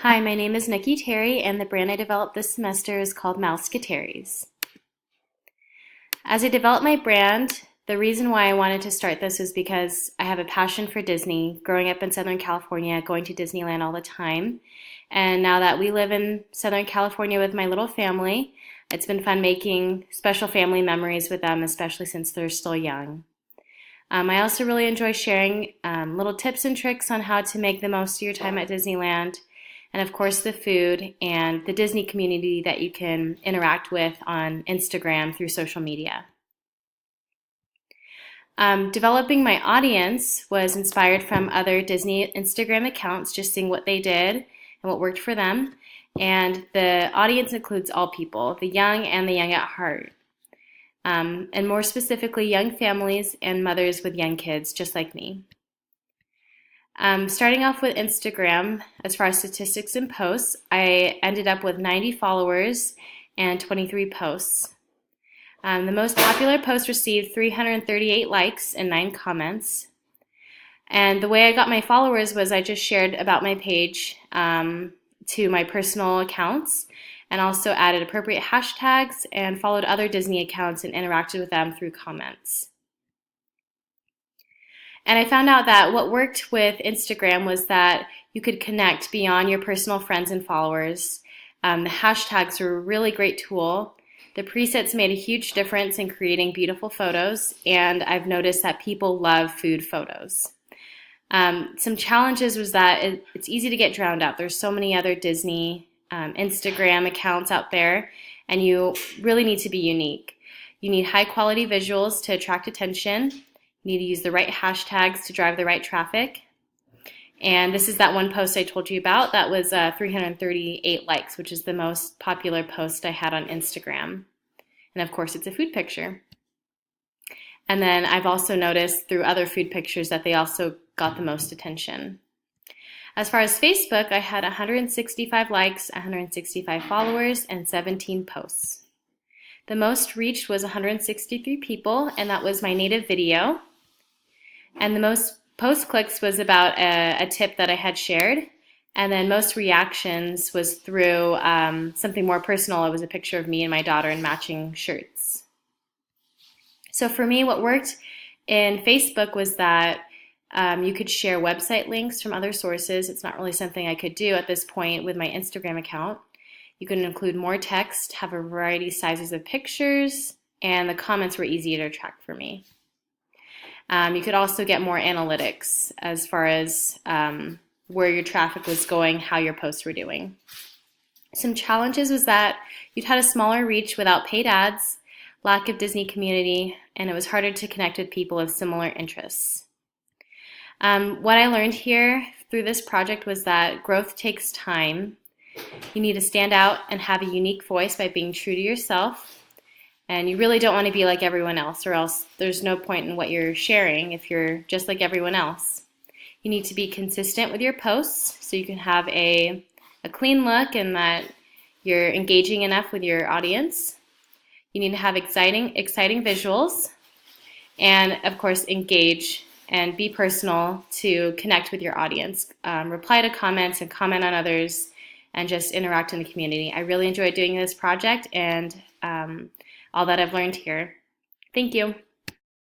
Hi, my name is Mouseketerrys, and the brand I developed this semester is called Mouseketerrys. As I developed my brand, the reason why I wanted to start this was because I have a passion for Disney, growing up in Southern California, going to Disneyland all the time. And now that we live in Southern California with my little family, it's been fun making special family memories with them, especially since they're still young. I also really enjoy sharing little tips and tricks on how to make the most of your time at Disneyland, and of course the food and the Disney community that you can interact with on Instagram through social media. Developing my audience was inspired from other Disney Instagram accounts, just seeing what they did and what worked for them. And the audience includes all people, the young and the young at heart. And more specifically, young families and mothers with young kids, just like me. Starting off with Instagram, as far as statistics and posts, I ended up with 90 followers and 23 posts. The most popular post received 338 likes and 9 comments. And the way I got my followers was I just shared about my page to my personal accounts, and also added appropriate hashtags and followed other Disney accounts and interacted with them through comments. And I found out that what worked with Instagram was that you could connect beyond your personal friends and followers. The hashtags were a really great tool. The presets made a huge difference in creating beautiful photos, and I've noticed that people love food photos. Some challenges was that it's easy to get drowned out. There's so many other Disney Instagram accounts out there, and you really need to be unique. You need high quality visuals to attract attention. You need to use the right hashtags to drive the right traffic. And this is that one post I told you about that was 338 likes, which is the most popular post I had on Instagram. And of course, it's a food picture. And then I've also noticed through other food pictures that they also got the most attention. As far as Facebook, I had 165 likes, 165 followers, and 17 posts. The most reached was 163 people, and that was my native video. And the most post clicks was about a tip that I had shared. And then most reactions was through something more personal. It was a picture of me and my daughter in matching shirts. So for me, what worked in Facebook was that you could share website links from other sources. It's not really something I could do at this point with my Instagram account. You can include more text, have a variety of sizes of pictures, and the comments were easy to track for me. You could also get more analytics as far as where your traffic was going, how your posts were doing. Some challenges was that you'd had a smaller reach without paid ads, lack of Disney community, and it was harder to connect with people of similar interests. What I learned here through this project was that growth takes time. You need to stand out and have a unique voice by being true to yourself. And you really don't want to be like everyone else, or else there's no point in what you're sharing if you're just like everyone else. You need to be consistent with your posts so you can have a clean look and that you're engaging enough with your audience. You need to have exciting visuals, and of course engage and be personal to connect with your audience. Reply to comments and comment on others and just interact in the community. I really enjoyed doing this project and all that I've learned here. Thank you.